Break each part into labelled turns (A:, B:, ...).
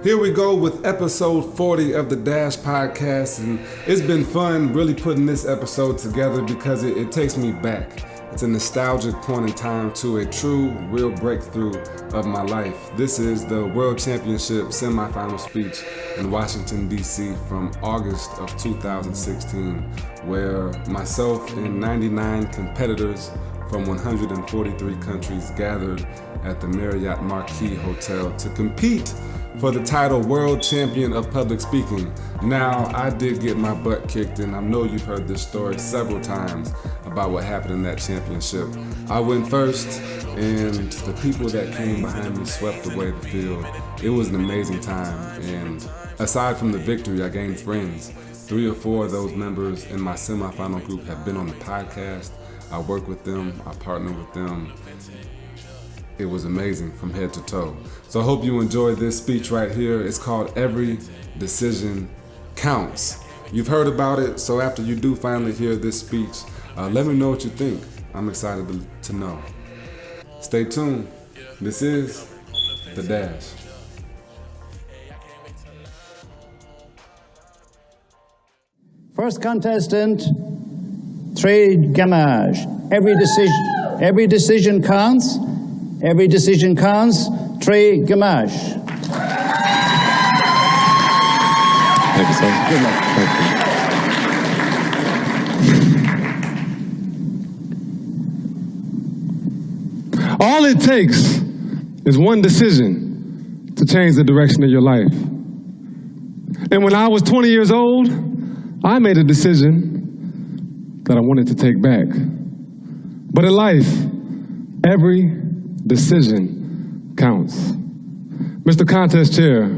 A: Here we go with episode 40 of the Dash Podcast, and it's been fun really putting this episode together because it takes me back. It's a nostalgic point in time to a true, real breakthrough of my life. This is the World Championship semifinal speech in Washington, D.C. from August of 2016, where myself and 99 competitors from 143 countries gathered at the Marriott Marquis Hotel to compete for the title World Champion of Public Speaking. Now, I did get my butt kicked, and I know you've heard this story several times about what happened in that championship. I went first, and the people that came behind me swept away the field. It was an amazing time, and aside from the victory, I gained friends. 3 or 4 of those members in my semifinal group have been on the podcast. I work with them, I partner with them. It was amazing from head to toe. So I hope you enjoyed this speech right here. It's called Every Decision Counts. You've heard about it, so after you do finally hear this speech, let me know what you think. I'm excited to know. Stay tuned. This is The Dash.
B: First contestant, Trey Gamage. Every decision counts. Every decision counts. Trey Gamage.
C: Thank you, sir.
B: Good luck.
C: Thank you. All it takes is one decision to change the direction of your life. And when I was 20 years old, I made a decision that I wanted to take back. But in life, every decision counts. Mr. Contest Chair,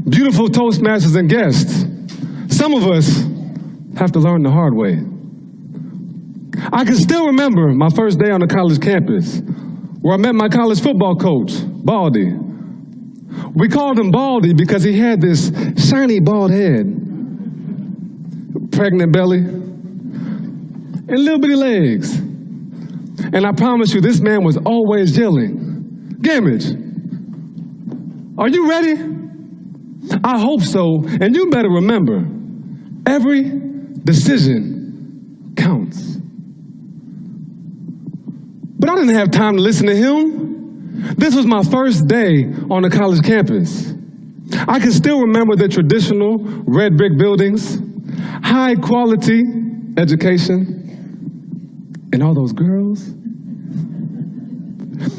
C: beautiful Toastmasters and guests, some of us have to learn the hard way. I can still remember my first day on the college campus where I met my college football coach, Baldy. We called him Baldy because he had this shiny bald head, pregnant belly, and little bitty legs. And I promise you, this man was always yelling, "Gamage, are you ready?" I hope so, and you better remember, every decision counts. But I didn't have time to listen to him. This was my first day on the college campus. I can still remember the traditional red brick buildings, high quality education, and all those girls.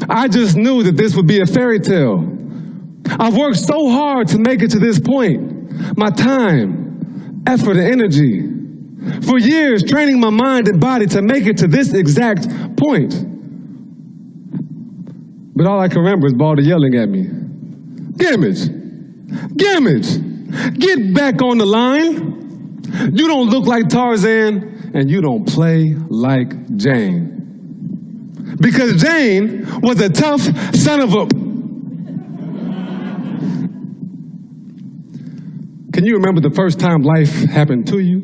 C: I just knew that this would be a fairy tale. I've worked so hard to make it to this point. My time, effort, and energy. For years, training my mind and body to make it to this exact point. But all I can remember is Baldy yelling at me, "Gamage, Gamage, get back on the line. You don't look like Tarzan, and you don't play like Jane." Because Jane was a tough son of a... Can you remember the first time life happened to you?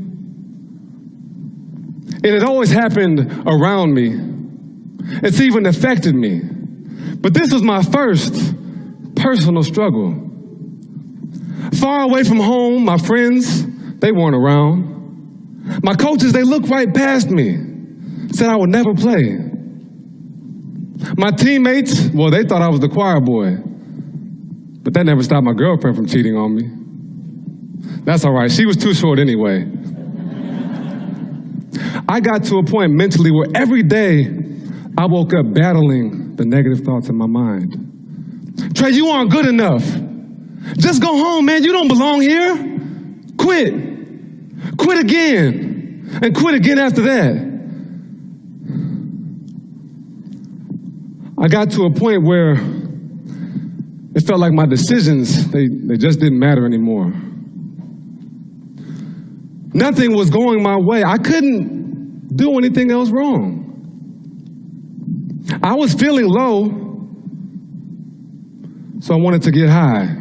C: It had always happened around me. It's even affected me. But this was my first personal struggle. Far away from home, my friends, they weren't around. My coaches, they looked right past me, said I would never play. My teammates, well, they thought I was the choir boy. But that never stopped my girlfriend from cheating on me. That's all right, she was too short anyway. I got to a point mentally where every day I woke up battling the negative thoughts in my mind. "Trey, you aren't good enough. Just go home, man, you don't belong here. Quit. Quit again. And quit again after that." I got to a point where it felt like my decisions, they just didn't matter anymore. Nothing was going my way. I couldn't do anything else wrong. I was feeling low, so I wanted to get high.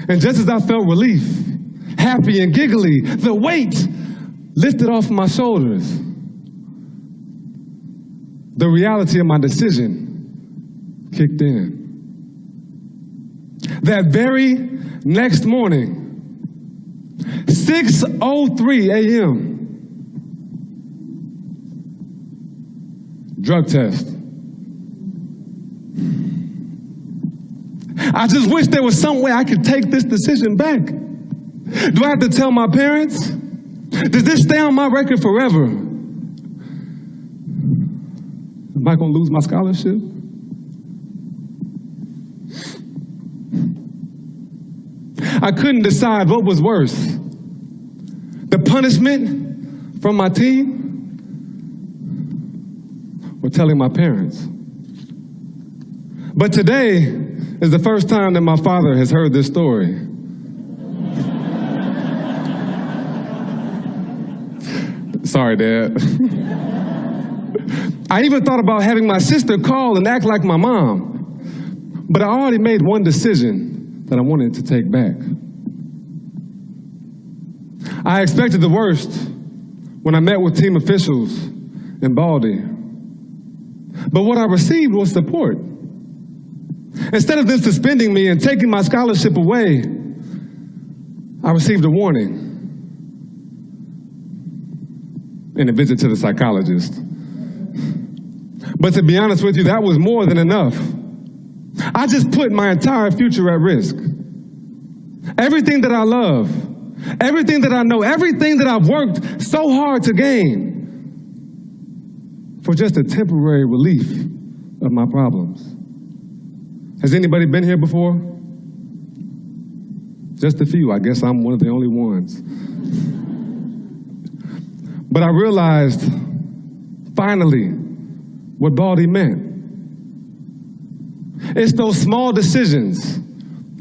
C: And just as I felt relief, happy and giggly, the weight lifted off my shoulders. the reality of my decision kicked in. That very next morning, 6:03 a.m., drug test. I just wish there was some way I could take this decision back. Do I have to tell my parents? Does this stay on my record forever? Am I going to lose my scholarship? I couldn't decide what was worse. The punishment from my team or telling my parents. But today is the first time that my father has heard this story. Sorry, Dad. I even thought about having my sister call and act like my mom. But I already made one decision that I wanted to take back. I expected the worst when I met with team officials in Baldy. But what I received was support. Instead of them suspending me and taking my scholarship away, I received a warning and a visit to the psychologist. But to be honest with you, that was more than enough. I just put my entire future at risk. Everything that I love, everything that I know, everything that I've worked so hard to gain for just a temporary relief of my problems. Has anybody been here before? Just a few. I guess I'm one of the only ones. But I realized, finally, what Baldy meant. It's those small decisions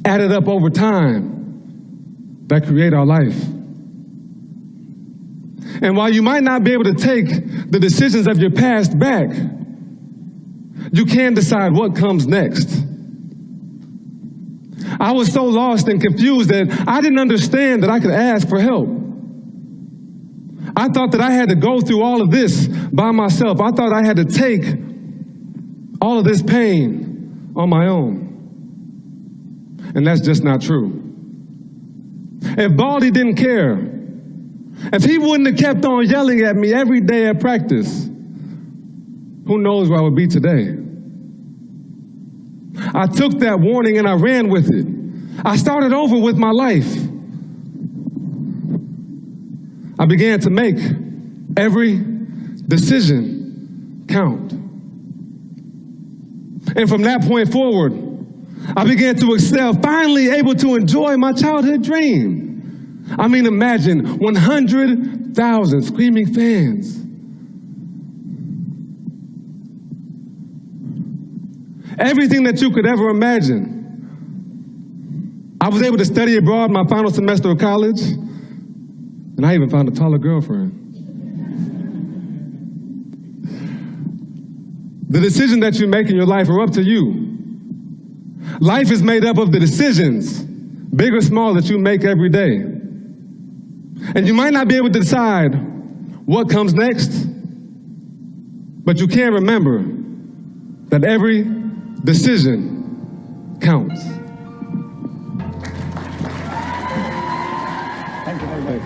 C: added up over time that create our life. And while you might not be able to take the decisions of your past back, you can decide what comes next. I was so lost and confused that I didn't understand that I could ask for help. I thought that I had to go through all of this by myself. I thought I had to take all of this pain on my own. And that's just not true. If Baldy didn't care, if he wouldn't have kept on yelling at me every day at practice, who knows where I would be today? I took that warning and I ran with it. I started over with my life. I began to make every decision count. And from that point forward, I began to excel, finally able to enjoy my childhood dream. I mean, imagine 100,000 screaming fans. Everything that you could ever imagine. I was able to study abroad my final semester of college, and I even found a taller girlfriend. The decisions that you make in your life are up to you. Life is made up of the decisions, big or small, that you make every day. And you might not be able to decide what comes next, but you can remember that every decision counts.
B: Thank you very much.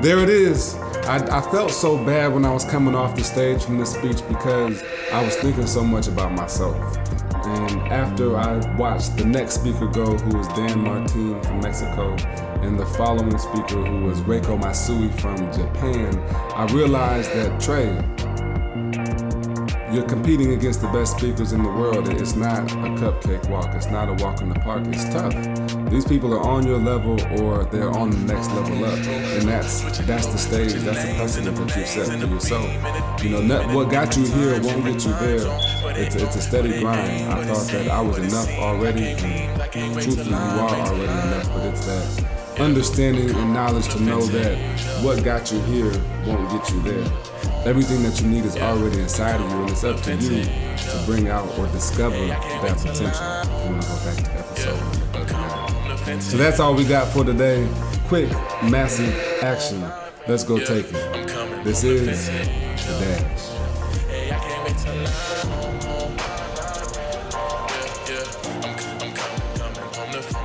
A: There it is. I felt so bad when I was coming off the stage from this speech because I was thinking so much about myself. And after I watched the next speaker go, who was Dan Martin from Mexico, and the following speaker, who was Reiko Masui from Japan, I realized that, Trey, you're competing against the best speakers in the world. It's not a cupcake walk. It's not a walk in the park. It's tough. These people are on your level or they're on the next level up. And that's the stage. That's the precedent that you've set for yourself. You know, what got you here won't get you there. It's a steady grind. I thought that I was enough already. And truthfully, you are already enough. But it's that understanding and knowledge to know that what got you here won't get you there. Everything that you need is already inside of you, and it's up to you to bring out or discover that potential. If you want to go back to episode 39. So that's all we got for today. Quick, massive action. Let's go take it. This is The Dash.
D: Hey, I can't wait till I'm home. I'm coming home from the fence.